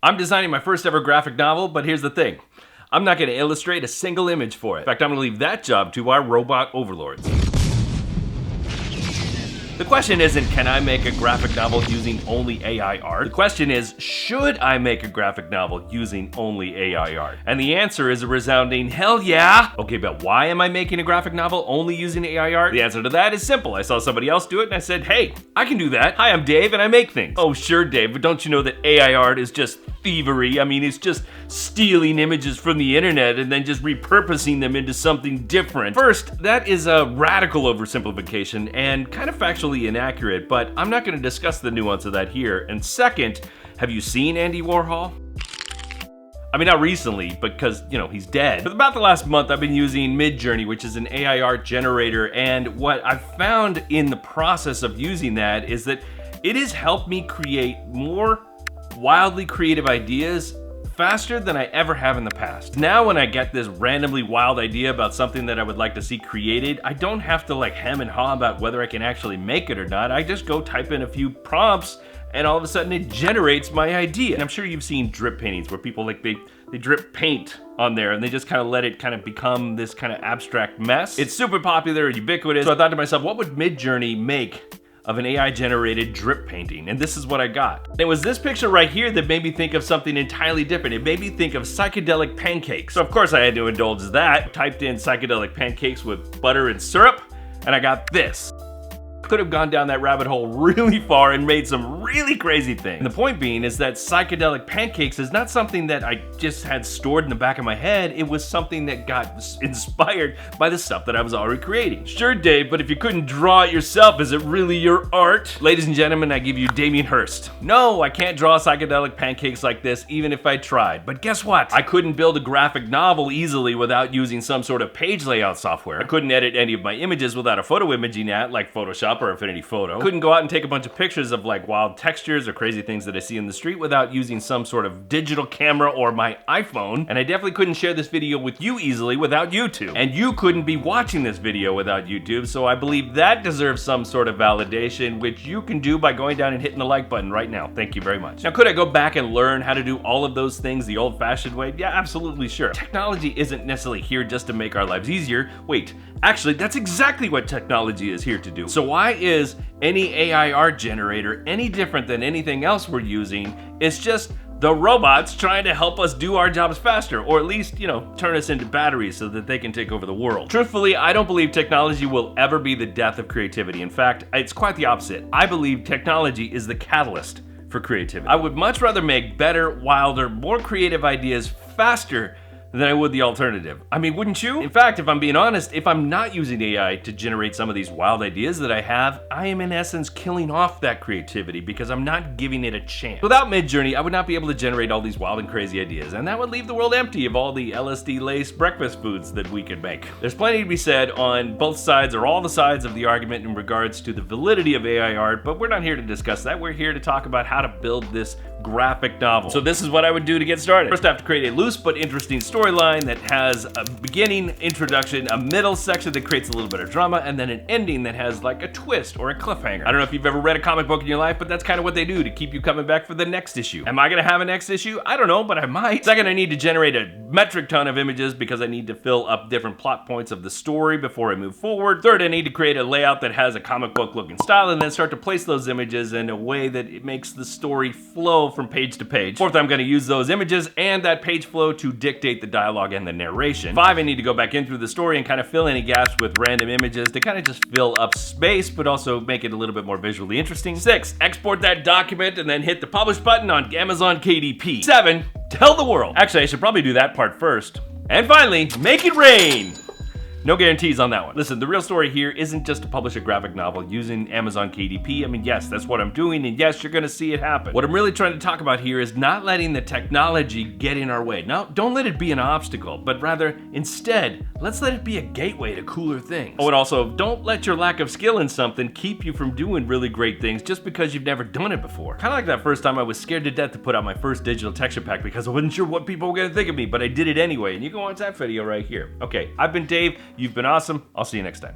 I'm designing my first ever graphic novel, but here's the thing. I'm not going to illustrate a single image for it. In fact, I'm going to leave that job to our robot overlords. The question isn't, can I make a graphic novel using only AI art? The question is, should I make a graphic novel using only AI art? And the answer is a resounding hell yeah. Okay, but why am I making a graphic novel only using AI art? The answer to that is simple. I saw somebody else do it and I said, hey, I can do that. Hi, I'm Dave and I make things. Oh, sure, Dave, but don't you know that AI art is just thievery? I mean, it's just stealing images from the internet and then just repurposing them into something different. First, that is a radical oversimplification and kind of factually inaccurate, but I'm not going to discuss the nuance of that here. And second, have you seen Andy Warhol? I mean, not recently, because, he's dead. For about the last month, I've been using Midjourney, which is an AI art generator, and what I've found in the process of using that is that it has helped me create more wildly creative ideas faster than I ever have in the past. Now when I get this randomly wild idea about something that I would like to see created, I don't have to hem and haw about whether I can actually make it or not. I just go type in a few prompts and all of a sudden it generates my idea. And I'm sure you've seen drip paintings where people they drip paint on there and they just kind of let it kind of become this kind of abstract mess. It's super popular, ubiquitous. So I thought to myself, what would Midjourney make of an AI-generated drip painting? And this is what I got. And it was this picture right here that made me think of something entirely different. It made me think of psychedelic pancakes. So of course I had to indulge that. Typed in psychedelic pancakes with butter and syrup, and I got this. Could have gone down that rabbit hole really far and made some really crazy things. And the point being is that psychedelic pancakes is not something that I just had stored in the back of my head. It was something that got inspired by the stuff that I was already creating. Sure, Dave, but if you couldn't draw it yourself, is it really your art? Ladies and gentlemen, I give you Damien Hirst. No, I can't draw psychedelic pancakes like this even if I tried. But guess what? I couldn't build a graphic novel easily without using some sort of page layout software. I couldn't edit any of my images without a photo imaging app like Photoshop or Affinity Photo. Couldn't go out and take a bunch of pictures of wild textures or crazy things that I see in the street without using some sort of digital camera or my iPhone. And I definitely couldn't share this video with you easily without YouTube. And you couldn't be watching this video without YouTube, so I believe that deserves some sort of validation, which you can do by going down and hitting the like button right now. Thank you very much. Now, could I go back and learn how to do all of those things the old-fashioned way? Yeah, absolutely sure. Technology isn't necessarily here just to make our lives easier. Wait, actually, that's exactly what technology is here to do. So why is any AI art generator any different than anything else we're using? It's just the robots trying to help us do our jobs faster, or at least, turn us into batteries so that they can take over the world. Truthfully, I don't believe technology will ever be the death of creativity. In fact, it's quite the opposite. I believe technology is the catalyst for creativity. I would much rather make better, wilder, more creative ideas faster than I would the alternative. I mean, wouldn't you? In fact, if I'm being honest, if I'm not using AI to generate some of these wild ideas that I have, I am in essence killing off that creativity because I'm not giving it a chance. Without Midjourney, I would not be able to generate all these wild and crazy ideas, and that would leave the world empty of all the LSD-laced breakfast foods that we could make. There's plenty to be said on both sides or all the sides of the argument in regards to the validity of AI art, but we're not here to discuss that. We're here to talk about how to build this graphic novel. So this is what I would do to get started. First, I have to create a loose but interesting storyline that has a beginning, introduction, a middle section that creates a little bit of drama, and then an ending that has a twist or a cliffhanger. I don't know if you've ever read a comic book in your life, but that's kind of what they do to keep you coming back for the next issue. Am I gonna have a next issue? I don't know, but I might. Second, I need to generate a metric ton of images because I need to fill up different plot points of the story before I move forward. Third, I need to create a layout that has a comic book looking style and then start to place those images in a way that it makes the story flow from page to page. Fourth, I'm going to use those images and that page flow to dictate the dialogue and the narration. Five, I need to go back in through the story and kind of fill any gaps with random images to kind of just fill up space, but also make it a little bit more visually interesting. Six, export that document and then hit the publish button on Amazon KDP. Seven, tell the world. Actually, I should probably do that part first. And finally, make it rain. No guarantees on that one. Listen, the real story here isn't just to publish a graphic novel using Amazon KDP. I mean, yes, that's what I'm doing, and yes, you're gonna see it happen. What I'm really trying to talk about here is not letting the technology get in our way. Now, don't let it be an obstacle, but rather, instead, let's let it be a gateway to cooler things. Oh, and also, don't let your lack of skill in something keep you from doing really great things just because you've never done it before. Kind of like that first time I was scared to death to put out my first digital texture pack because I wasn't sure what people were gonna think of me, but I did it anyway, and you can watch that video right here. Okay, I've been Dave. You've been awesome. I'll see you next time.